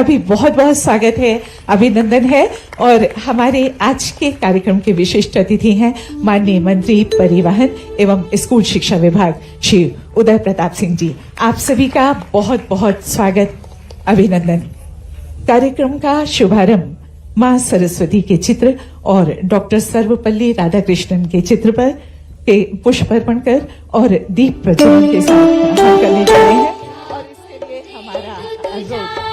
भी बहुत बहुत स्वागत है, अभिनंदन है। और हमारे आज के कार्यक्रम के विशिष्ट अतिथि हैं माननीय मंत्री परिवहन एवं स्कूल शिक्षा विभाग श्री उदय प्रताप सिंह जी। आप सभी का बहुत बहुत स्वागत, अभिनंदन। कार्यक्रम का शुभारंभ मां सरस्वती के चित्र और डॉक्टर सर्वपल्ली राधाकृष्णन के चित्र पर पुष्प अर्पण कर और दीप प्रज्वलन के साथ हम करने जा रहे हैं। और इसके लिए हमारा अनुरोध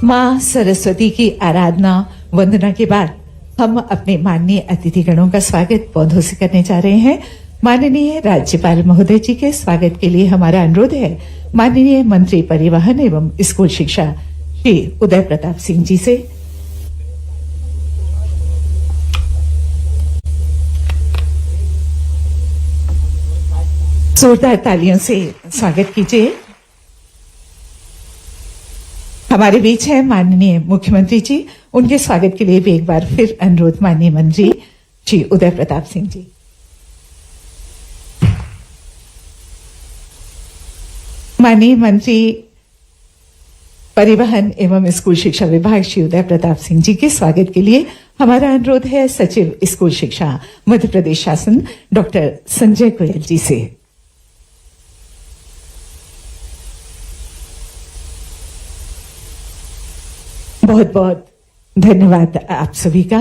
मां सरस्वती की आराधना वंदना के बाद हम अपने माननीय अतिथिगणों का स्वागत पौधों से करने जा रहे हैं। माननीय राज्यपाल महोदय जी के स्वागत के लिए हमारा अनुरोध है माननीय मंत्री परिवहन एवं स्कूल शिक्षा श्री उदय प्रताप सिंह जी से। जोरदार तालियों से स्वागत कीजिए। हमारे बीच है माननीय मुख्यमंत्री जी, उनके स्वागत के लिए भी एक बार फिर अनुरोध माननीय मंत्री श्री उदय प्रताप सिंह जी। माननीय मंत्री परिवहन एवं स्कूल शिक्षा विभाग श्री उदय प्रताप सिंह जी के स्वागत के लिए हमारा अनुरोध है सचिव स्कूल शिक्षा मध्य प्रदेश शासन डॉक्टर संजय गोयल जी से। बहुत बहुत धन्यवाद आप सभी का।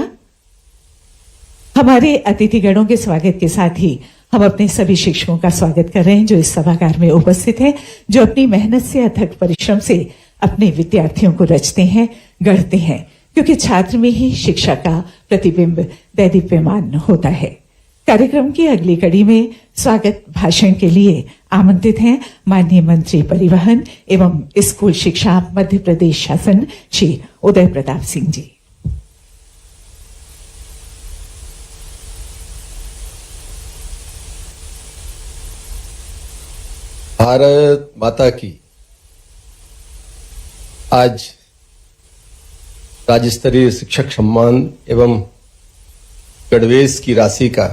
हमारे अतिथिगणों के स्वागत के साथ ही हम अपने सभी शिक्षकों का स्वागत कर रहे हैं जो इस सभागार में उपस्थित हैं, जो अपनी मेहनत से अथक परिश्रम से अपने विद्यार्थियों को रचते हैं, गढ़ते हैं, क्योंकि छात्र में ही शिक्षा का प्रतिबिंब दैदीप्यमान होता है। कार्यक्रम की अगली कड़ी में स्वागत भाषण के लिए आमंत्रित हैं माननीय मंत्री परिवहन एवं स्कूल शिक्षा मध्य प्रदेश शासन श्री उदय प्रताप सिंह जी। भारत माता की। आज राज्य स्तरीय शिक्षक सम्मान एवं गणवेश की राशि का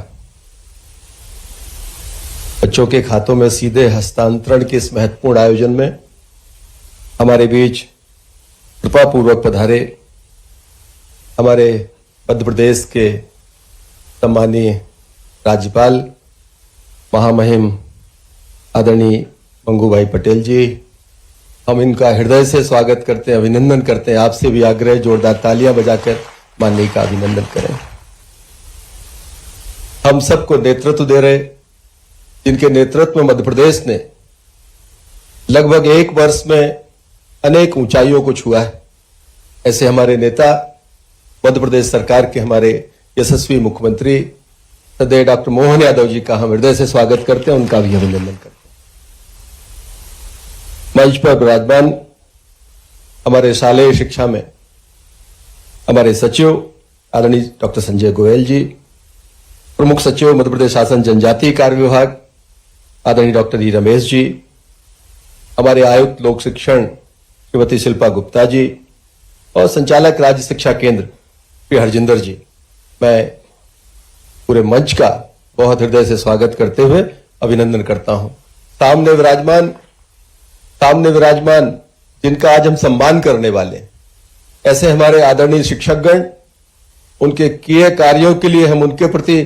बच्चों के खातों में सीधे हस्तांतरण के इस महत्वपूर्ण आयोजन में हमारे बीच कृपापूर्वक पधारे हमारे मध्य प्रदेश के सम्मानीय राज्यपाल महामहिम आदरणीय मंगू भाई पटेल जी, हम इनका हृदय से स्वागत करते हैं, अभिनंदन करते हैं। आपसे भी आग्रह जोरदार तालियां बजाकर माननीय का अभिनंदन करें। हम सबको नेतृत्व दे रहे, जिनके नेतृत्व में मध्य प्रदेश ने लगभग एक वर्ष में अनेक ऊंचाइयों को छुआ है, ऐसे हमारे नेता मध्य प्रदेश सरकार के हमारे यशस्वी मुख्यमंत्री सदैव डॉक्टर मोहन यादव जी का हम हृदय से स्वागत करते हैं, उनका भी अभिनंदन करते हैं। मंच पर विराजमान हमारे शालेय शिक्षा में हमारे सचिव आदरणीय डॉक्टर संजय गोयल जी, प्रमुख सचिव मध्य प्रदेश शासन जनजातीय कार्य विभाग आदरणीय डॉक्टर ई रमेश जी, हमारे आयुक्त लोक शिक्षण श्रीमती शिल्पा गुप्ता जी और संचालक राज्य शिक्षा केंद्र श्री हरजिंदर जी, मैं पूरे मंच का बहुत हृदय से स्वागत करते हुए अभिनंदन करता हूं। सामने विराजमान जिनका आज हम सम्मान करने वाले हैं, ऐसे हमारे आदरणीय शिक्षकगण, उनके किए कार्यों के लिए हम उनके प्रति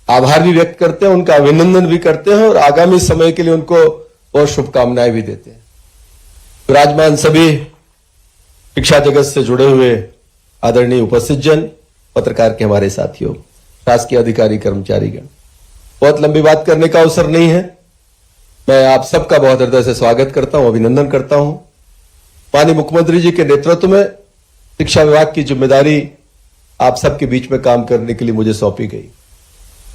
आभार भी व्यक्त करते हैं, उनका अभिनंदन भी करते हैं और आगामी समय के लिए उनको बहुत शुभकामनाएं भी देते हैं। विराजमान सभी शिक्षा जगत से जुड़े हुए आदरणीय उपस्थित जन, पत्रकार के हमारे साथियों, शासकीय अधिकारी कर्मचारीगण, बहुत लंबी बात करने का अवसर नहीं है। मैं आप सबका बहुत हृदय से स्वागत करता हूं, अभिनंदन करता हूं। माननीय मुख्यमंत्री जी के नेतृत्व में शिक्षा विभाग की जिम्मेदारी आप सबके बीच में काम करने के लिए मुझे सौंपी गई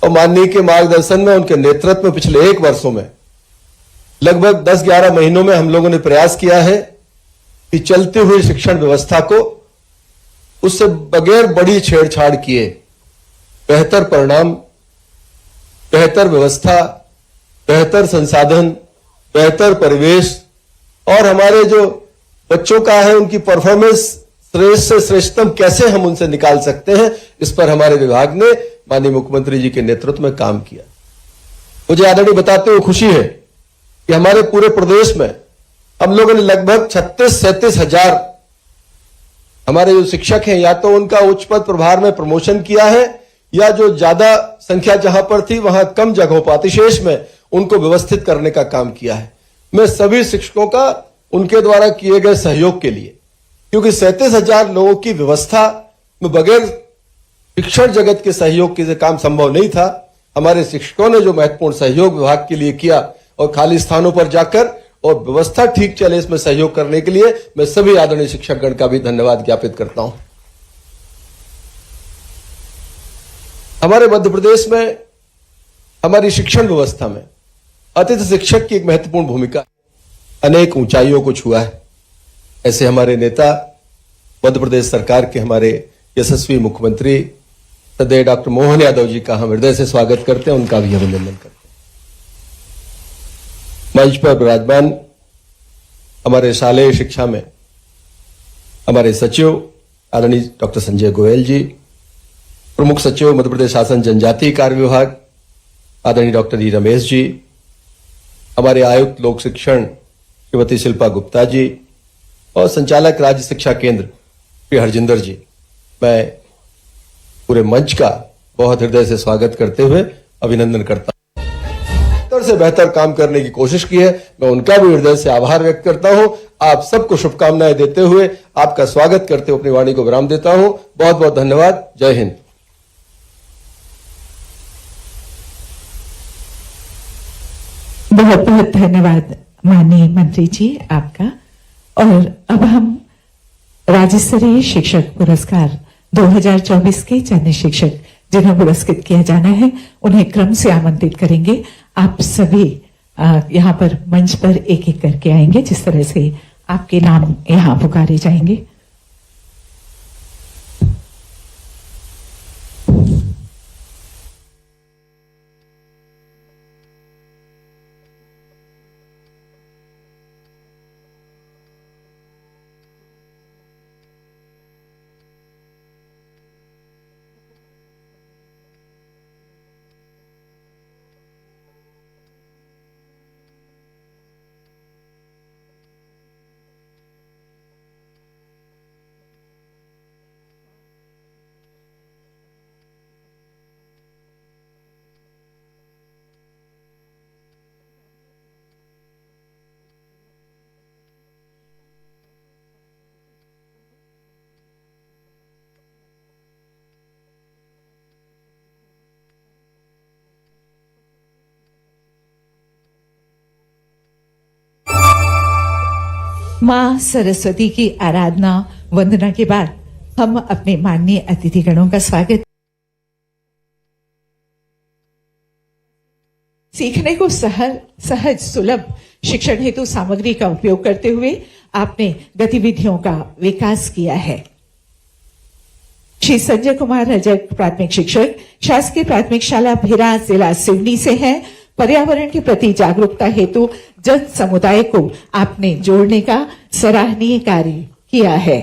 और माननीय के मार्गदर्शन में, उनके नेतृत्व में पिछले 1 वर्षों में लगभग 10-11 महीनों में हम लोगों ने प्रयास किया है कि चलती हुई शिक्षण व्यवस्था को उससे बगैर बड़ी छेड़छाड़ किए बेहतर परिणाम, बेहतर व्यवस्था, बेहतर संसाधन, बेहतर परिवेश और हमारे जो बच्चों का है उनकी परफॉर्मेंस श्रेष्ठ से श्रेष्ठतम कैसे हम उनसे निकाल सकते हैं, इस पर हमारे विभाग ने माननीय मुख्यमंत्री जी के नेतृत्व में काम किया। मुझे आदरणीय बताते हुए खुशी है कि हमारे पूरे प्रदेश में हम लोगों ने लगभग 36-37 हजार हमारे जो शिक्षक हैं, या तो उनका उच्च पद प्रभार में प्रमोशन किया है या जो ज्यादा संख्या जहां पर थी वहां कम जगहों पर अतिशेष में उनको व्यवस्थित करने का काम किया है। मैं सभी शिक्षकों का उनके द्वारा किए गए सहयोग के लिए, क्योंकि 37,000 लोगों की व्यवस्था में बगैर शिक्षण जगत के सहयोग के काम संभव नहीं था। हमारे शिक्षकों ने जो महत्वपूर्ण सहयोग विभाग के लिए किया और खाली स्थानों पर जाकर और व्यवस्था ठीक चले इसमें सहयोग करने के लिए मैं सभी आदरणीय शिक्षकगण का भी धन्यवाद ज्ञापित करता हूं। हमारे मध्य प्रदेश में हमारी शिक्षण व्यवस्था में अतिथि शिक्षक की एक महत्वपूर्ण भूमिका, अनेक ऊंचाइयों को छुआ है। ऐसे हमारे नेता, मध्य प्रदेश सरकार के हमारे यशस्वी मुख्यमंत्री सदैव डॉक्टर मोहन यादव जी का हम हृदय से स्वागत करते हैं, उनका भी अभिनंदन करते हैं। मंच पर विराजमान हमारे शालेय शिक्षा में हमारे सचिव आदरणीय डॉक्टर संजय गोयल जी, प्रमुख सचिव मध्य प्रदेश शासन जनजातीय कार्य विभाग आदरणीय डॉक्टर ई रमेश जी, हमारे आयुक्त लोक शिक्षण श्रीमती शिल्पा गुप्ता जी और संचालक राज्य शिक्षा केंद्र श्री हरजिंदर जी, मैं पूरे मंच का बहुत हृदय से स्वागत करते हुए अभिनंदन करता हूं। बेहतर से बेहतर काम करने की कोशिश की है, मैं उनका भी हृदय से आभार व्यक्त करता हूं। आप सबको शुभकामनाएं देते हुए आपका स्वागत करते हुए अपनी वाणी को विराम देता हूं। बहुत बहुत धन्यवाद। जय हिंद। बहुत बहुत धन्यवाद माननीय मंत्री जी आपका। और अब हम राज्य स्तरीय शिक्षक पुरस्कार 2024 के चयनित शिक्षक जिन्हें पुरस्कृत किया जाना है उन्हें क्रम से आमंत्रित करेंगे। आप सभी यहाँ पर मंच पर एक एक करके आएंगे, जिस तरह से आपके नाम यहाँ पुकारे जाएंगे। मां सरस्वती की आराधना वंदना के बाद हम अपने माननीय अतिथिगणों का स्वागत। सीखने को सहज सुलभ शिक्षण हेतु सामग्री का उपयोग करते हुए आपने गतिविधियों का विकास किया है। श्री संजय कुमार रजक, प्राथमिक शिक्षक, शासकीय प्राथमिक शाला भिरा, जिला सिवनी से हैं। पर्यावरण के प्रति जागरूकता हेतु जन समुदाय को आपने जोड़ने का सराहनीय कार्य किया है।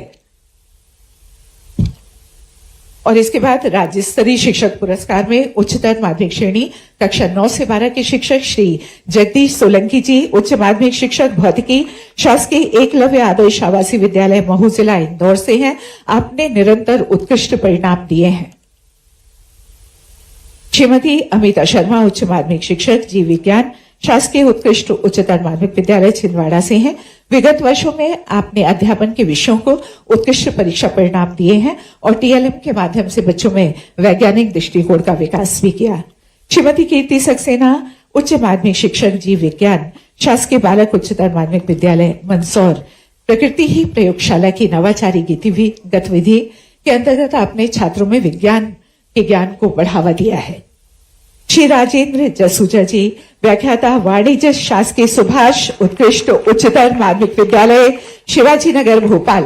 और इसके बाद राज्य स्तरीय शिक्षक पुरस्कार में उच्चतर माध्यमिक श्रेणी कक्षा 9 से 12 के शिक्षक श्री जगदीश सोलंकी जी, उच्च माध्यमिक शिक्षक भौतिकी शासकीय एकलव्य आदर्श आवासीय विद्यालय महू जिला इंदौर से हैं। आपने निरंतर उत्कृष्ट परिणाम दिए हैं। श्रीमती अमिता शर्मा, उच्च माध्यमिक शिक्षक जीव विज्ञान शासकीय उत्कृष्ट उच्चतर माध्यमिक विद्यालय छिंदवाड़ा से हैं। विगत वर्षों में आपने अध्यापन के विषयों को उत्कृष्ट परीक्षा परिणाम दिए हैं और टीएलएम के माध्यम से बच्चों में वैज्ञानिक दृष्टिकोण का विकास भी किया। श्रीमती कीर्ति सक्सेना, उच्च माध्यमिक शिक्षक जीव विज्ञान शासकीय बालक उच्चतर माध्यमिक विद्यालय मंदसौर प्रकृति ही प्रयोगशाला की नवाचारी गतिविधि के अंतर्गत आपने छात्रों में विज्ञान के ज्ञान को बढ़ावा दिया है। श्री राजेंद्र जसूजा जी, व्याख्याता वाणिज्य शासकीय सुभाष उत्कृष्ट उच्चतर माध्यमिक विद्यालय शिवाजी नगर भोपाल,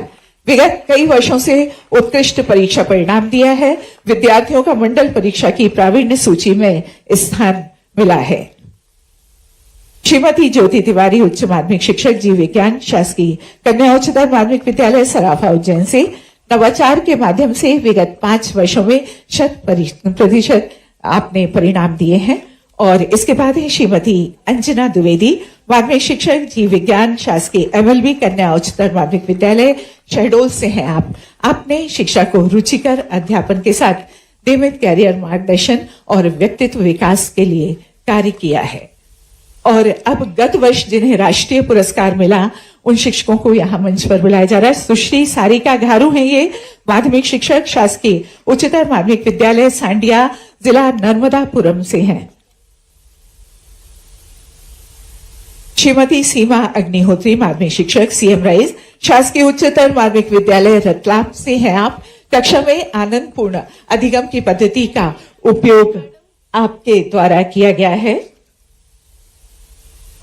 विगत कई वर्षों से उत्कृष्ट परीक्षा परिणाम दिया है। विद्यार्थियों का मंडल परीक्षा की प्रावीण्य सूची में स्थान मिला है। श्रीमती ज्योति तिवारी, उच्च माध्यमिक शिक्षक जीव विज्ञान शासकीय कन्या उच्चतर माध्यमिक विद्यालय सराफा उज्जैन से नवाचार के माध्यम से विगत 5 वर्षों में 100% आपने परिणाम दिए हैं। और इसके बाद है श्रीमती अंजना द्विवेदी, माध्यमिक शिक्षक जीव विज्ञान शासकीय एमएलबी कन्या उच्चतर माध्यमिक विद्यालय शहडोल से हैं। आपने शिक्षा को रुचिकर अध्यापन के साथ नियमित कैरियर मार्गदर्शन और व्यक्तित्व विकास के लिए कार्य किया है। और अब गत वर्ष जिन्हें राष्ट्रीय पुरस्कार मिला उन शिक्षकों को यहां मंच पर बुलाया जा रहा है। सुश्री सारिका घारू हैं, ये माध्यमिक शिक्षक शासकीय उच्चतर माध्यमिक विद्यालय सांडिया जिला नर्मदापुरम से हैं। श्रीमती सीमा अग्निहोत्री, माध्यमिक शिक्षक सीएम राइज शासकीय उच्चतर माध्यमिक विद्यालय रतलाम से हैं। आप कक्षा में आनंदपूर्ण अधिगम की पद्धति का उपयोग आपके द्वारा किया गया है।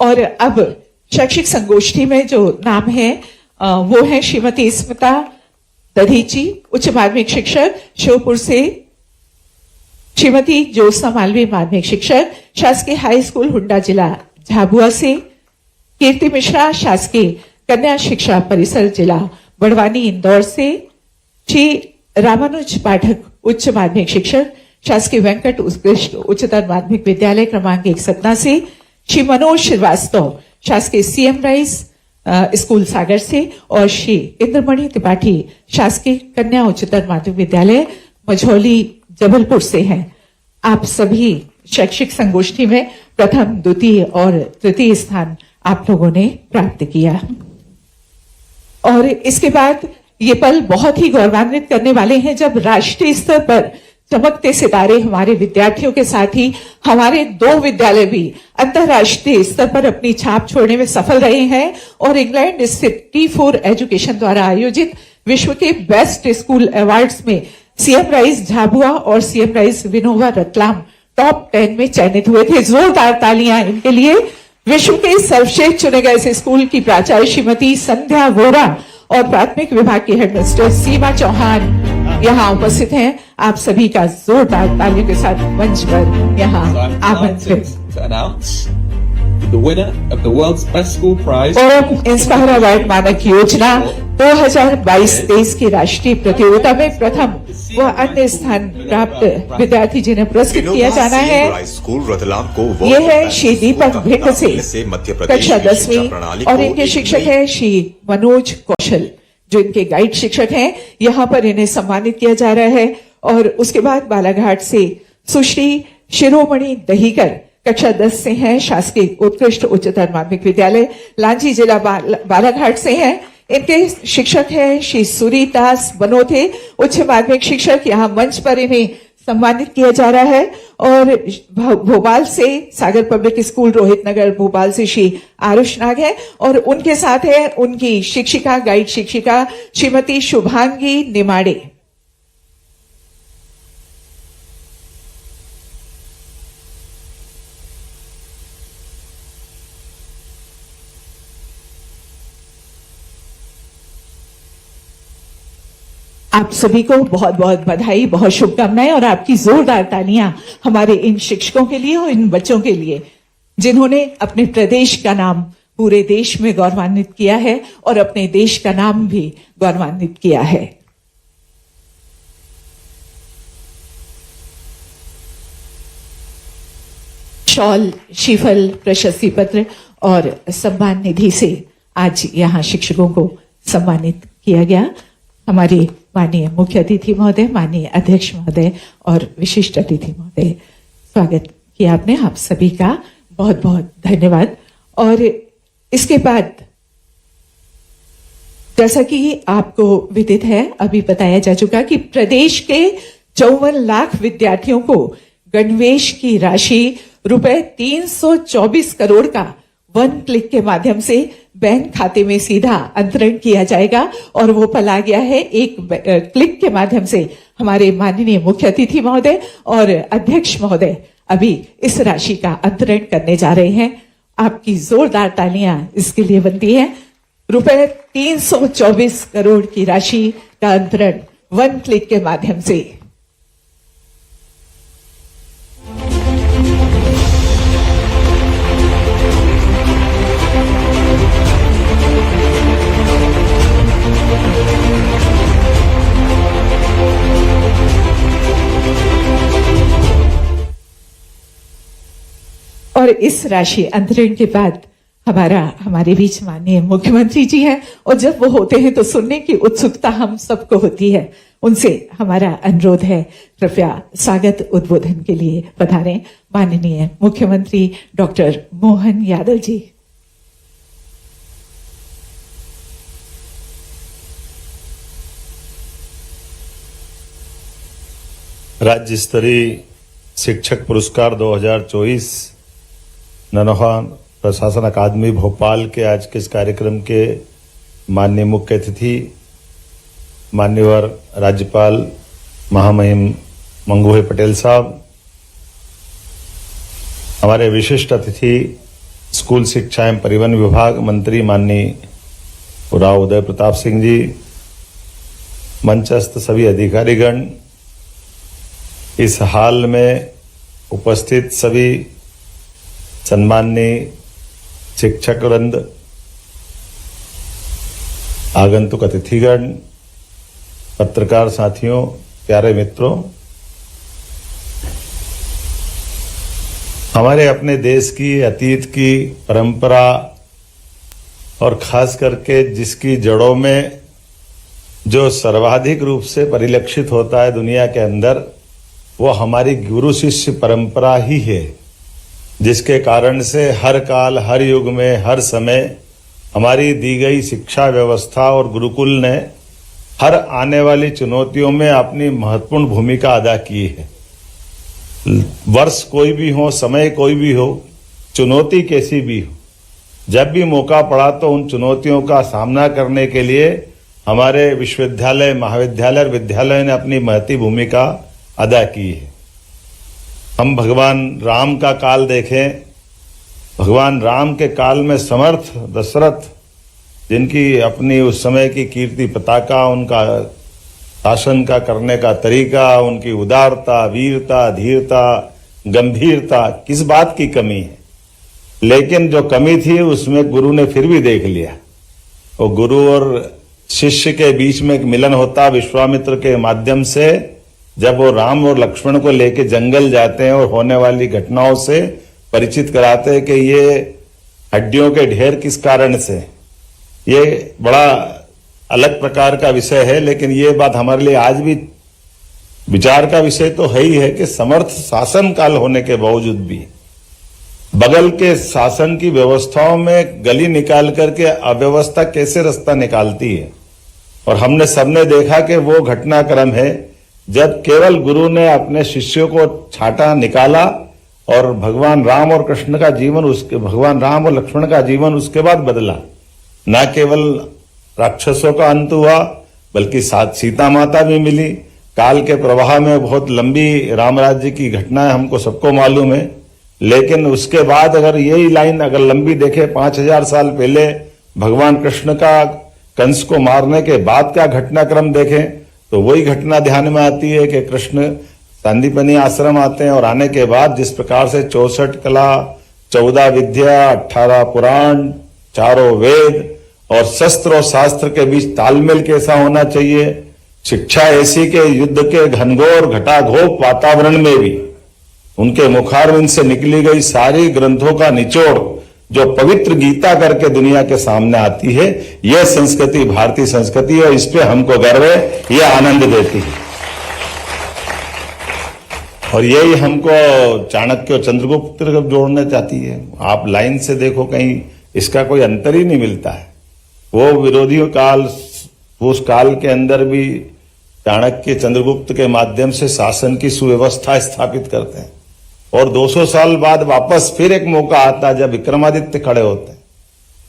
और अब शैक्षिक संगोष्ठी में जो नाम है वो है श्रीमती स्मिता दधीची, उच्च माध्यमिक शिक्षक श्योपुर से। श्रीमती ज्योत्सना मालवी, माध्यमिक शिक्षक शासकीय हाई स्कूल हुंडा जिला झाबुआ से। कीर्ति मिश्रा, शासकीय कन्या शिक्षा परिसर जिला बड़वानी इंदौर से। श्री रामानुज पाठक, उच्च माध्यमिक शिक्षक शासकीय वेंकट उत्कृष्ट उच्चतर माध्यमिक विद्यालय क्रमांक 1 सतना से। श्री मनोज श्रीवास्तव, शासकीय सीएम राइज स्कूल सागर से। और श्री इंद्रमणि त्रिपाठी, शासकीय कन्या उच्चतर माध्यमिक विद्यालय मझौली जबलपुर से हैं। आप सभी शैक्षिक संगोष्ठी में प्रथम, द्वितीय और तृतीय स्थान आप लोगों ने प्राप्त किया। और इसके बाद ये पल बहुत ही गौरवान्वित करने वाले हैं जब राष्ट्रीय स्तर पर चमकते सितारे हमारे विद्यार्थियों के साथ ही हमारे 2 विद्यालय भी अंतरराष्ट्रीय स्तर पर अपनी छाप छोड़ने में सफल रहे हैं। और इंग्लैंड स्थित T4 एजुकेशन द्वारा आयोजित विश्व के बेस्ट स्कूल अवार्ड्स में सीएम राइज झाबुआ और CM rise Vinoba Ratlam top 10 में चयनित हुए थे। जोरदार तालियां इनके लिए। विश्व के सर्वश्रेष्ठ चुने गए इस स्कूल की प्राचार्य श्रीमती संध्या वोरा और प्राथमिक विभाग की हेडमिस्ट्रेस सीमा चौहान यहाँ उपस्थित हैं। आप सभी का जोरदार तालियों के साथ मंच पर यहाँ आमंत्रित। The winner of the world's best school prize और अब इंस्पायर अवार्ड मानक योजना 2022-23 की राष्ट्रीय प्रतियोगिता में प्रथम व अन्य स्थान प्राप्त विद्यार्थी जिन्हें पुरस्कृत किया जाना है स्कूल रतलाम को ये है श्री दीपक भिंड से कक्षा 10वीं और इनके शिक्षक है श्री मनोज कौशल जो इनके गाइड शिक्षक हैं। यहाँ पर इन्हें सम्मानित किया जा रहा है। और उसके बाद बालाघाट से सुश्री शिरोमणि दहीकर कक्षा 10 से हैं, शासकीय उत्कृष्ट उच्चतर माध्यमिक विद्यालय लांजी जिला बालाघाट से हैं। इनके शिक्षक हैं श्री सूरीदास बनोथे, उच्च माध्यमिक शिक्षक। यहाँ मंच पर इन्हें सम्मानित किया जा रहा है। और भोपाल से सागर पब्लिक स्कूल रोहित नगर भोपाल से श्री आरुष नाग है और उनके साथ है उनकी शिक्षिका गाइड शिक्षिका श्रीमती शुभांगी निमाड़े। आप सभी को बहुत बहुत बधाई, बहुत शुभकामनाएं और आपकी जोरदार तालियां हमारे इन शिक्षकों के लिए और इन बच्चों के लिए जिन्होंने अपने प्रदेश का नाम पूरे देश में गौरवान्वित किया है और अपने देश का नाम भी गौरवान्वित किया है। शॉल, श्रीफल, प्रशस्ति पत्र और सम्मान निधि से आज यहाँ शिक्षकों को सम्मानित किया गया। हमारे माननीय मुख्य अतिथि महोदय, माननीय अध्यक्ष महोदय और विशिष्ट अतिथि महोदय, स्वागत किया आपने, आप सभी का बहुत बहुत धन्यवाद। और इसके बाद जैसा कि आपको विदित है, अभी बताया जा चुका कि प्रदेश के 54 लाख विद्यार्थियों को गणवेश की राशि रुपए 324 करोड़ का 1 क्लिक के माध्यम से बैंक खाते में सीधा अंतरण किया जाएगा। और वो पल आ गया है, एक क्लिक के माध्यम से हमारे माननीय मुख्य अतिथि महोदय और अध्यक्ष महोदय अभी इस राशि का अंतरण करने जा रहे हैं। आपकी जोरदार तालियां इसके लिए बनती हैं। रुपए 324 करोड़ की राशि का अंतरण 1 क्लिक के माध्यम से। और इस राशि अंतरण के बाद हमारे बीच माननीय मुख्यमंत्री जी हैं, और जब वो होते हैं तो सुनने की उत्सुकता हम सबको होती है। उनसे हमारा अनुरोध है, कृपया स्वागत उद्बोधन के लिए पधारें माननीय मुख्यमंत्री डॉक्टर मोहन यादव जी। राज्य स्तरीय शिक्षक पुरस्कार 2024 नौहा प्रशासन अकादमी भोपाल के आज के इस कार्यक्रम के माननीय मुख्य अतिथि, मान्यवर राज्यपाल महामहिम मंगूभाई पटेल साहब, हमारे विशिष्ट अतिथि स्कूल शिक्षा एवं परिवहन विभाग मंत्री माननीय राव उदय प्रताप सिंह जी, मंचस्थ सभी अधिकारीगण, इस हाल में उपस्थित सभी सम्माननीय शिक्षक वृंद, आगंतुक अतिथिगण, पत्रकार साथियों, प्यारे मित्रों, हमारे अपने देश की अतीत की परंपरा और खास करके जिसकी जड़ों में जो सर्वाधिक रूप से परिलक्षित होता है दुनिया के अंदर, वो हमारी गुरु शिष्य परंपरा ही है, जिसके कारण से हर काल, हर युग में, हर समय हमारी दी गई शिक्षा व्यवस्था और गुरुकुल ने हर आने वाली चुनौतियों में अपनी महत्वपूर्ण भूमिका अदा की है। वर्ष कोई भी हो, समय कोई भी हो, चुनौती कैसी भी हो, जब भी मौका पड़ा तो उन चुनौतियों का सामना करने के लिए हमारे विश्वविद्यालय, महाविद्यालय और विद्यालय ने अपनी महती भूमिका अदा की है। हम भगवान राम का काल देखें, भगवान राम के काल में समर्थ दशरथ, जिनकी अपनी उस समय की कीर्ति पताका, उनका शासन का करने का तरीका, उनकी उदारता, वीरता, धीरता, गंभीरता, किस बात की कमी है। लेकिन जो कमी थी उसमें गुरु ने फिर भी देख लिया। और गुरु और शिष्य के बीच में एक मिलन होता विश्वामित्र के माध्यम से, जब वो राम और लक्ष्मण को लेके जंगल जाते हैं और होने वाली घटनाओं से परिचित कराते हैं कि ये हड्डियों के ढेर किस कारण से। ये बड़ा अलग प्रकार का विषय है, लेकिन ये बात हमारे लिए आज भी विचार का विषय तो है ही है कि समर्थ शासन काल होने के बावजूद भी बगल के शासन की व्यवस्थाओं में गली निकाल करके अव्यवस्था कैसे रास्ता निकालती है। और हमने सबने देखा कि वो घटनाक्रम है जब केवल गुरु ने अपने शिष्यों को छांटा, निकाला और भगवान राम और कृष्ण का जीवन, उसके भगवान राम और लक्ष्मण का जीवन उसके बाद बदला। न केवल राक्षसों का अंत हुआ, बल्कि साथ सीता माता भी मिली। काल के प्रवाह में बहुत लंबी राम राज्य की घटनाएं हमको सबको मालूम है, लेकिन उसके बाद अगर यही लाइन अगर लंबी देखे, 5000 साल पहले भगवान कृष्ण का कंस को मारने के बाद का घटनाक्रम देखें तो वही घटना ध्यान में आती है कि कृष्ण सांदीपनी आश्रम आते हैं और आने के बाद जिस प्रकार से 64 कला, 14 विद्या, 18 पुराण, 4 वेद और शस्त्र और शास्त्र के बीच तालमेल कैसा होना चाहिए। शिक्षा ऐसी के युद्ध के घनघोर घटाघोर वातावरण में भी उनके मुखारविंद से निकली गई सारी ग्रंथों का निचोड़ जो पवित्र गीता करके दुनिया के सामने आती है, यह संस्कृति भारतीय संस्कृति है। इस पे हमको गर्व है, यह आनंद देती है। और यही हमको चाणक्य और चंद्रगुप्त की तरफ जोड़ना चाहती है। आप लाइन से देखो, कहीं इसका कोई अंतर ही नहीं मिलता है। वो विरोधियों काल, उस काल के अंदर भी चाणक्य चंद्रगुप्त के माध्यम से शासन की सुव्यवस्था स्थापित करते हैं, और 200 साल बाद वापस फिर एक मौका आता है जब विक्रमादित्य खड़े होते हैं,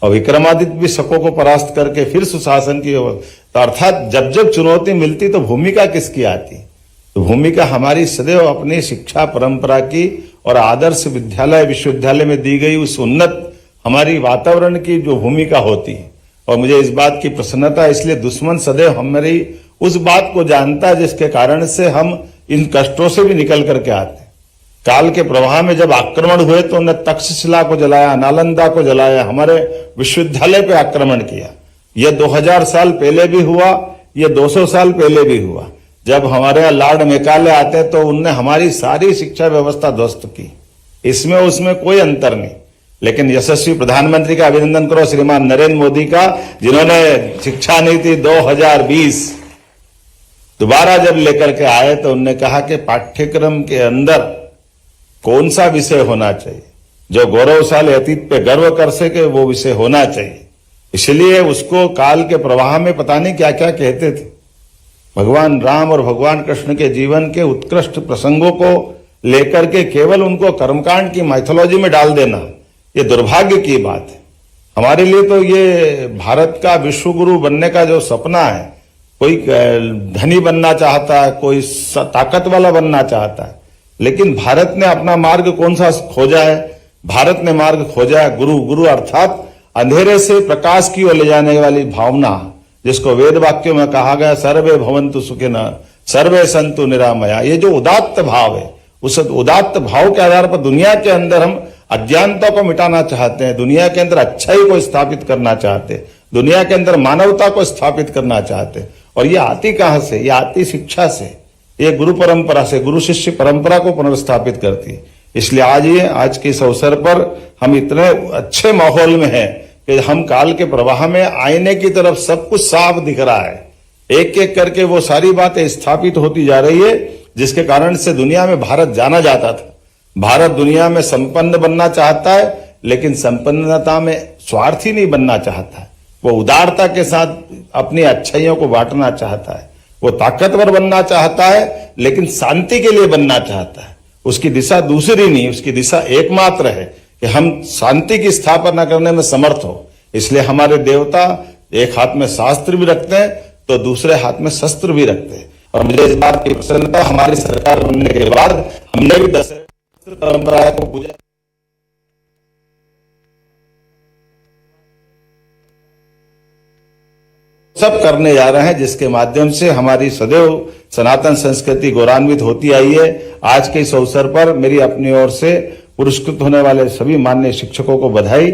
और विक्रमादित्य भी शकों को परास्त करके फिर सुशासन की व्यवस्था। अर्थात जब जब चुनौती मिलती तो भूमिका किसकी आती? तो भूमिका हमारी सदैव अपनी शिक्षा परंपरा की और आदर्श विद्यालय विश्वविद्यालय में दी गई उस उन्नत हमारी वातावरण की जो भूमिका होती है। और मुझे इस बात की प्रसन्नता, इसलिए दुश्मन सदैव हमारी उस बात को जानता है जिसके कारण से हम इन कष्टों से भी निकल करके आते हैं। काल के प्रवाह में जब आक्रमण हुए तो उन्होंने तक्षशिला को जलाया, नालंदा को जलाया, हमारे विश्वविद्यालय पे आक्रमण किया। यह 2000 साल पहले भी हुआ, यह 200 साल पहले भी हुआ। जब हमारे यहाँ लॉर्ड मैकाले आते तो उनने हमारी सारी शिक्षा व्यवस्था ध्वस्त की। इसमें उसमें कोई अंतर नहीं। लेकिन यशस्वी प्रधानमंत्री का अभिनंदन करो, श्रीमान नरेंद्र मोदी का, जिन्होंने शिक्षा नीति 2020 दोबारा जब लेकर के आए तो उन्होंने कहा कि पाठ्यक्रम के अंदर कौन सा विषय होना चाहिए जो गौरवशाली अतीत पे गर्व कर सके, वो विषय होना चाहिए। इसलिए उसको काल के प्रवाह में पता नहीं क्या क्या कहते थे। भगवान राम और भगवान कृष्ण के जीवन के उत्कृष्ट प्रसंगों को लेकर के केवल उनको कर्मकांड की माइथोलॉजी में डाल देना, ये दुर्भाग्य की बात है। हमारे लिए तो ये भारत का विश्व गुरु बनने का जो सपना है, कोई धनी बनना चाहता है, कोई ताकत वाला बनना चाहता है, लेकिन भारत ने अपना मार्ग कौन सा खोजा है? भारत ने मार्ग खोजा है गुरु। गुरु अर्थात अंधेरे से प्रकाश की ओर ले जाने वाली भावना, जिसको वेद वाक्यों में कहा गया सर्वे भवन्तु सुखिनः सर्वे सन्तु निरामया। ये जो उदात्त भाव है, उस उदात्त भाव के आधार पर दुनिया के अंदर हम अज्ञानता को मिटाना चाहते हैं, दुनिया के अंदर अच्छाई को स्थापित करना चाहते हैं, दुनिया के अंदर मानवता को स्थापित करना चाहते हैं। और ये आती कहां से? ये आती शिक्षा से, ये गुरु परंपरा से, गुरु शिष्य परंपरा को पुनर्स्थापित करती है। इसलिए आज के इस अवसर पर हम इतने अच्छे माहौल में हैं कि हम काल के प्रवाह में आईने की तरफ सब कुछ साफ दिख रहा है। एक एक करके वो सारी बातें स्थापित होती जा रही है, जिसके कारण से दुनिया में भारत जाना जाता था। भारत दुनिया में संपन्न बनना चाहता है, लेकिन संपन्नता में स्वार्थी नहीं बनना चाहता है। वो उदारता के साथ अपनी अच्छाइयों को बांटना चाहता है। वो ताकतवर बनना चाहता है, लेकिन शांति के लिए बनना चाहता है। उसकी दिशा दूसरी नहीं, उसकी दिशा एकमात्र है कि हम शांति की स्थापना करने में समर्थ हो। इसलिए हमारे देवता एक हाथ में शास्त्र भी रखते हैं तो दूसरे हाथ में शस्त्र भी रखते हैं। और मुझे इस बात की प्रसन्नता, हमारी सरकार बनने के बाद हमने भी दशरथ परंपरा को पूजा सब करने जा रहे हैं, जिसके माध्यम से हमारी सदैव सनातन संस्कृति गौरवान्वित होती आई है। आज के इस अवसर पर मेरी अपनी ओर से पुरस्कृत होने वाले सभी माननीय शिक्षकों को बधाई,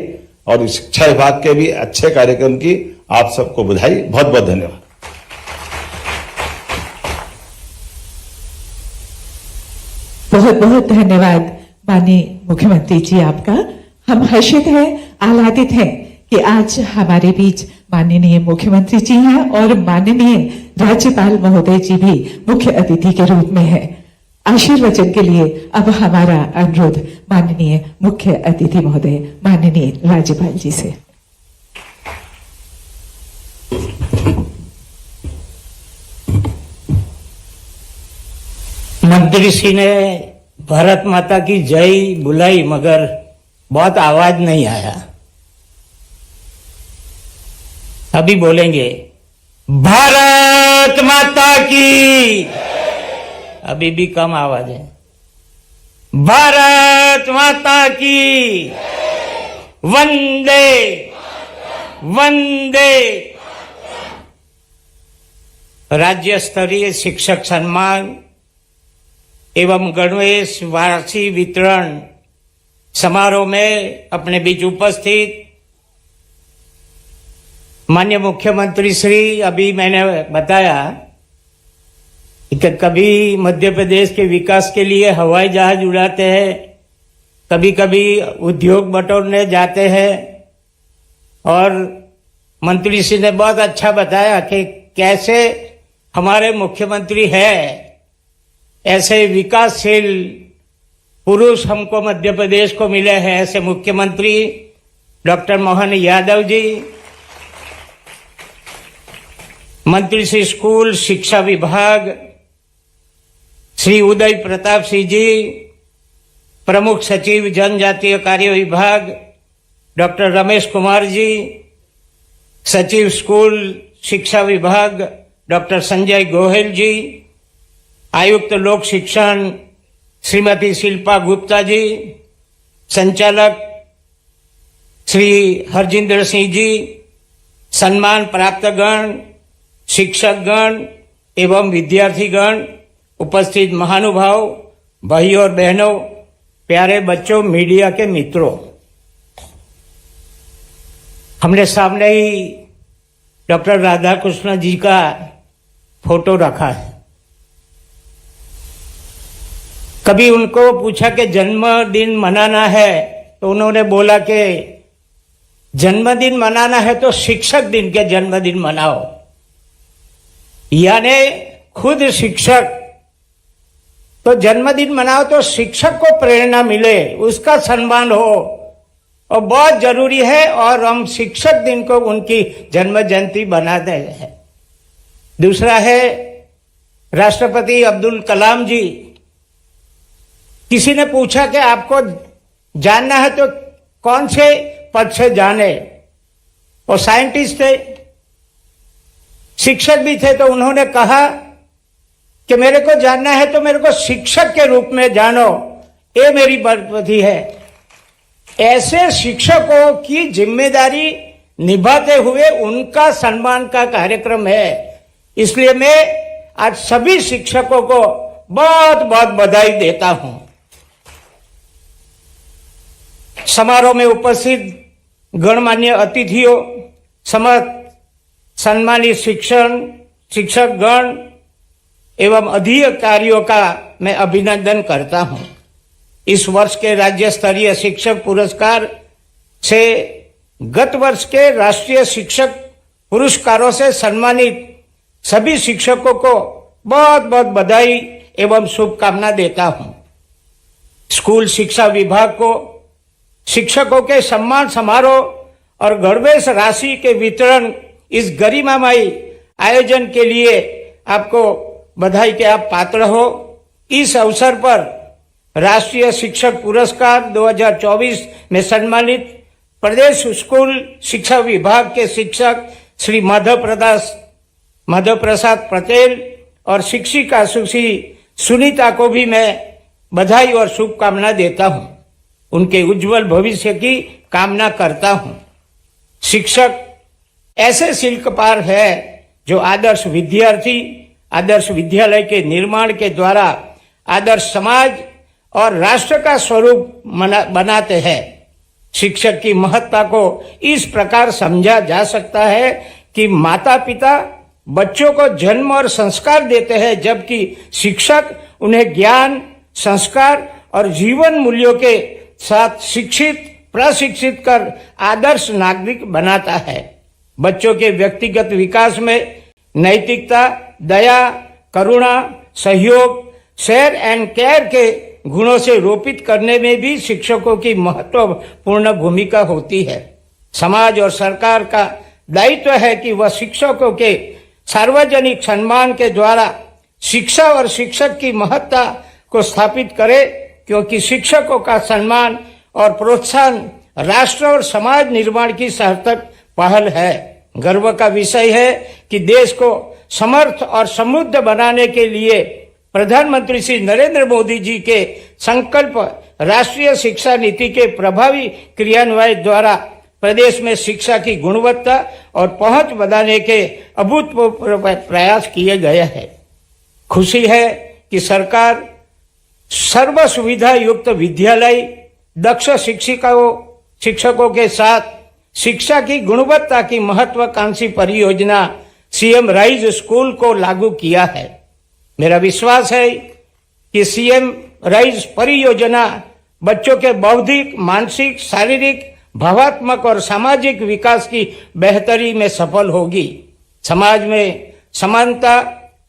और शिक्षा विभाग के भी अच्छे कार्यक्रम की आप सबको बधाई। बहुत बहुत धन्यवाद। बहुत बहुत धन्यवाद माननीय मुख्यमंत्री जी आपका। हम हर्षित हैं, आह्लादित हैं कि आज हमारे बीच माननीय मुख्यमंत्री जी हैं और माननीय राज्यपाल महोदय जी भी मुख्य अतिथि के रूप में हैं। आशीर्वचन के लिए अब हमारा अनुरोध माननीय मुख्य अतिथि महोदय माननीय राज्यपाल जी से। मंत्री श्री ने भारत माता की जय बुलाई, मगर बहुत आवाज नहीं आया। अभी बोलेंगे भारत माता की, अभी भी कम आवाज है। भारत माता की वंदे वंदे। राज्य स्तरीय शिक्षक सम्मान एवं गणवेश वार्षिक वितरण समारोह में अपने बीच उपस्थित माननीय मुख्यमंत्री श्री, अभी मैंने बताया कि कभी मध्य प्रदेश के विकास के लिए हवाई जहाज उड़ाते हैं, कभी कभी उद्योग बटोरने जाते हैं। और मंत्री श्री ने बहुत अच्छा बताया कि कैसे हमारे मुख्यमंत्री है, ऐसे विकासशील पुरुष हमको मध्य प्रदेश को मिले हैं। ऐसे मुख्यमंत्री डॉक्टर मोहन यादव जी, मंत्री श्री स्कूल शिक्षा विभाग श्री उदय प्रताप सिंह जी, प्रमुख सचिव जनजातीय कार्य विभाग डॉक्टर रमेश कुमार जी, सचिव स्कूल शिक्षा विभाग डॉक्टर संजय गोयल जी, आयुक्त लोक शिक्षण श्रीमती शिल्पा गुप्ता जी, संचालक श्री हरजिंदर सिंह जी, सम्मान प्राप्त गण, शिक्षकगण एवं विद्यार्थीगण, उपस्थित महानुभाव, भाई और बहनों, प्यारे बच्चों, मीडिया के मित्रों, हमने सामने ही डॉक्टर राधाकृष्ण जी का फोटो रखा है। कभी उनको पूछा कि जन्मदिन मनाना है तो उन्होंने बोला कि जन्मदिन मनाना है तो शिक्षक दिन के जन्मदिन मनाओ। यानी खुद शिक्षक तो जन्मदिन मनाओ तो शिक्षक को प्रेरणा मिले, उसका सम्मान हो, और बहुत जरूरी है। और हम शिक्षक दिन को उनकी जन्म जयंती बनाते हैं। दूसरा है राष्ट्रपति अब्दुल कलाम जी। किसी ने पूछा कि आपको जानना है तो कौन से पद से जाने, और साइंटिस्ट थे, शिक्षक भी थे, तो उन्होंने कहा कि मेरे को जानना है तो मेरे को शिक्षक के रूप में जानो, ये मेरी बर्बदी है। ऐसे शिक्षकों की जिम्मेदारी निभाते हुए उनका सम्मान का कार्यक्रम है। इसलिए मैं आज सभी शिक्षकों को बहुत बहुत बधाई देता हूं। समारोह में उपस्थित गणमान्य अतिथियों, सम्मानित शिक्षकगण एवं अधिकारियों का मैं अभिनंदन करता हूं। इस वर्ष के राज्य स्तरीय शिक्षक पुरस्कार से गत वर्ष के राष्ट्रीय शिक्षक पुरस्कारों से सम्मानित सभी शिक्षकों को बहुत बहुत बधाई एवं शुभकामना देता हूं। स्कूल शिक्षा विभाग को शिक्षकों के सम्मान समारोह और गणवेश राशि के वितरण इस गरिमामयी आयोजन के लिए आपको बधाई के आप पात्र हो। इस अवसर पर राष्ट्रीय शिक्षक पुरस्कार 2024 में सम्मानित प्रदेश स्कूल शिक्षा विभाग के शिक्षक श्री माधव प्रसाद पटेल और शिक्षिका सुश्री सुनीता को भी मैं बधाई और शुभकामना देता हूं। उनके उज्जवल भविष्य की कामना करता हूं। शिक्षक ऐसे शिल्पकार है जो आदर्श विद्यार्थी, आदर्श विद्यालय के निर्माण के द्वारा आदर्श समाज और राष्ट्र का स्वरूप बनाते हैं। शिक्षक की महत्ता को इस प्रकार समझा जा सकता है कि माता पिता बच्चों को जन्म और संस्कार देते हैं, जबकि शिक्षक उन्हें ज्ञान, संस्कार और जीवन मूल्यों के साथ प्रशिक्षित कर आदर्श नागरिक बनाता है। बच्चों के व्यक्तिगत विकास में नैतिकता, दया, करुणा, सहयोग, शेयर एंड केयर के गुणों से रोपित करने में भी शिक्षकों की महत्वपूर्ण भूमिका होती है। समाज और सरकार का दायित्व है कि वह शिक्षकों के सार्वजनिक सम्मान के द्वारा शिक्षा और शिक्षक की महत्ता को स्थापित करे, क्योंकि शिक्षकों का सम्मान और प्रोत्साहन राष्ट्र और समाज निर्माण की सार्थक पहल है। गर्व का विषय है कि देश को समर्थ और समृद्ध बनाने के लिए प्रधानमंत्री श्री नरेंद्र मोदी जी के संकल्प राष्ट्रीय शिक्षा नीति के प्रभावी क्रियान्वयन द्वारा प्रदेश में शिक्षा की गुणवत्ता और पहुंच बढ़ाने के अभूतपूर्व प्रयास किए गए हैं। खुशी है कि सरकार सर्व सुविधा युक्त विद्यालय, दक्ष शिक्षकों के साथ शिक्षा की गुणवत्ता की महत्वाकांक्षी परियोजना सीएम राइज स्कूल को लागू किया है। मेरा विश्वास है कि सीएम राइज परियोजना बच्चों के बौद्धिक, मानसिक, शारीरिक, भावात्मक और सामाजिक विकास की बेहतरी में सफल होगी। समाज में समानता,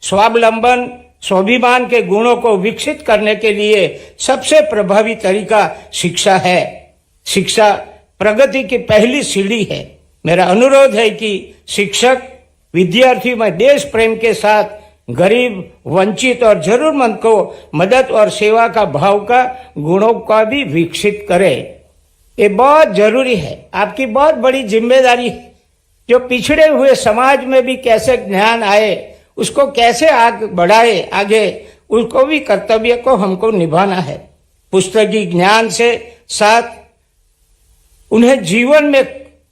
स्वावलंबन, स्वाभिमान के गुणों को विकसित करने के लिए सबसे प्रभावी तरीका शिक्षा है। शिक्षा प्रगति की पहली सीढ़ी है। मेरा अनुरोध है कि शिक्षक विद्यार्थी में देश प्रेम के साथ गरीब, वंचित और जरूरतमंद को मदद और सेवा का भाव का गुणों का भी विकसित करे। ये बहुत जरूरी है। आपकी बहुत बड़ी जिम्मेदारी है। जो पिछड़े हुए समाज में भी कैसे ज्ञान आए, उसको कैसे आगे बढ़ाए, उसको भी कर्तव्य को हमको निभाना है। पुस्तकीय ज्ञान से साथ उन्हें जीवन में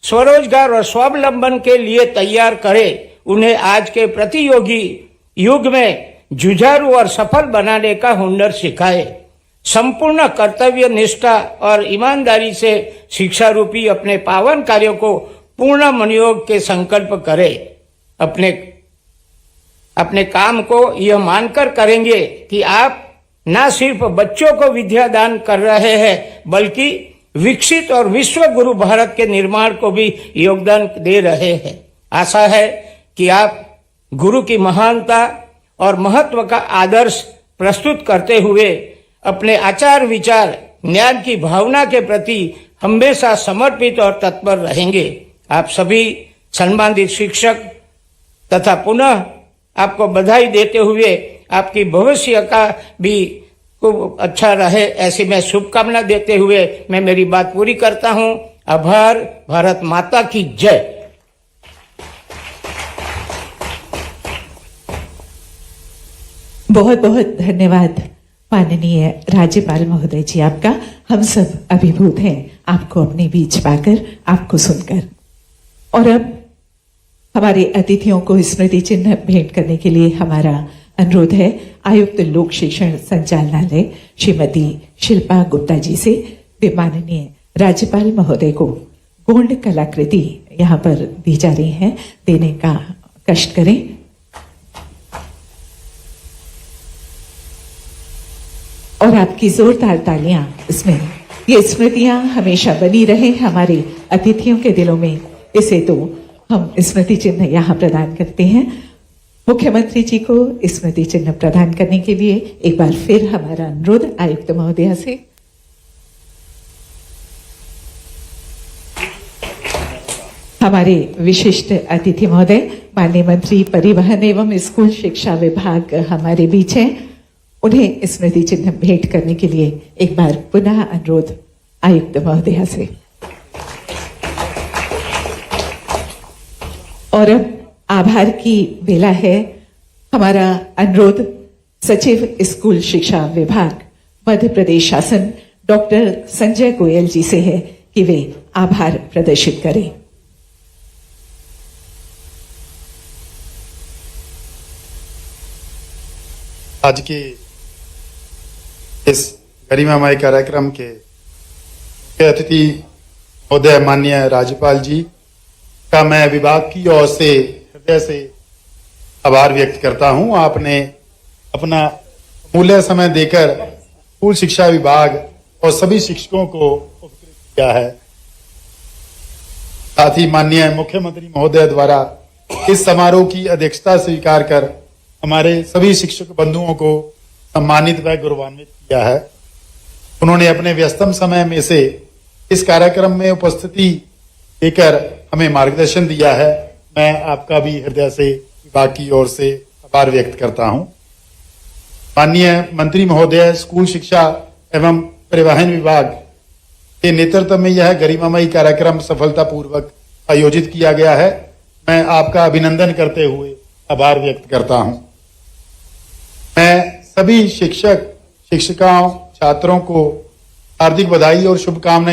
स्वरोजगार और स्वावलंबन के लिए तैयार करे। उन्हें आज के प्रतियोगी युग में जुझारू और सफल बनाने का हुनर सिखाए। संपूर्ण कर्तव्य निष्ठा और ईमानदारी से शिक्षा रूपी अपने पावन कार्यों को पूर्ण मनोयोग के संकल्प करे। अपने काम को यह मानकर करेंगे कि आप न सिर्फ बच्चों को विद्या दान कर रहे हैं, बल्कि विकसित और विश्व गुरु भारत के निर्माण को भी योगदान दे रहे हैं। आशा है कि आप गुरु की महानता और महत्व का आदर्श प्रस्तुत करते हुए अपने आचार विचार, ज्ञान की भावना के प्रति हमेशा समर्पित और तत्पर रहेंगे। आप सभी सम्मानित शिक्षक तथा पुनः आपको बधाई देते हुए आपकी भविष्य का भी खूब अच्छा रहे, ऐसी मैं शुभकामना देते हुए मैं मेरी बात पूरी करता हूं। आभार। भारत माता की जय। बहुत बहुत धन्यवाद माननीय राज्यपाल महोदय जी, आपका। हम सब अभिभूत हैं आपको अपने बीच पाकर, आपको सुनकर। और अब हमारे अतिथियों को स्मृति चिन्ह भेंट करने के लिए हमारा अनुरोध है आयुक्त लोक शिक्षण संचालनालय श्रीमती शिल्पा गुप्ता जी से। वे माननीय राज्यपाल महोदय को गोल्ड कलाकृति यहाँ पर दी जा रही है, देने का कष्ट करें। और आपकी जोरदार तालियां इसमें, ये स्मृतियां हमेशा बनी रहे हमारे अतिथियों के दिलों में, इसे तो हम स्मृति चिन्ह यहाँ प्रदान करते हैं। मुख्यमंत्री जी को स्मृति चिन्ह प्रदान करने के लिए एक बार फिर हमारा अनुरोध आयुक्त महोदया से। हमारे विशिष्ट अतिथि महोदय माननीय मंत्री परिवहन एवं स्कूल शिक्षा विभाग हमारे बीच हैं। उन्हें स्मृति चिन्ह भेंट करने के लिए एक बार पुनः अनुरोध आयुक्त महोदया से। और अब आभार की बेला है। हमारा अनुरोध सचिव स्कूल शिक्षा विभाग मध्य प्रदेश शासन डॉक्टर संजय गोयल जी से है कि वे आभार प्रदर्शित करें। आज के इस गरिमामय कार्यक्रम के अतिथि महोदय माननीय राज्यपाल जी का मैं विभाग की ओर से हृदय से आभार व्यक्त करता हूं। आपने अपना मूल्य समय देकर स्कूल शिक्षा विभाग और सभी शिक्षकों को उपकृत किया है। साथ ही माननीय मुख्यमंत्री महोदय द्वारा इस समारोह की अध्यक्षता स्वीकार कर हमारे सभी शिक्षक बंधुओं को सम्मानित व गौरवान्वित किया है। उन्होंने अपने व्यस्तम समय में से इस कार्यक्रम में उपस्थिति देकर हमें मार्गदर्शन दिया है। मैं आपका भी हृदय से विभाग की ओर से आभार व्यक्त करता हूं। माननीय मंत्री महोदय, स्कूल शिक्षा एवं परिवहन विभाग के नेतृत्व में यह गरिमामयी कार्यक्रम सफलतापूर्वक आयोजित किया गया है। मैं आपका अभिनंदन करते हुए आभार व्यक्त करता हूं। मैं सभी शिक्षक, शिक्षिकाओं, छात्रों को हार्दिक बधाई और शुभकामनाएं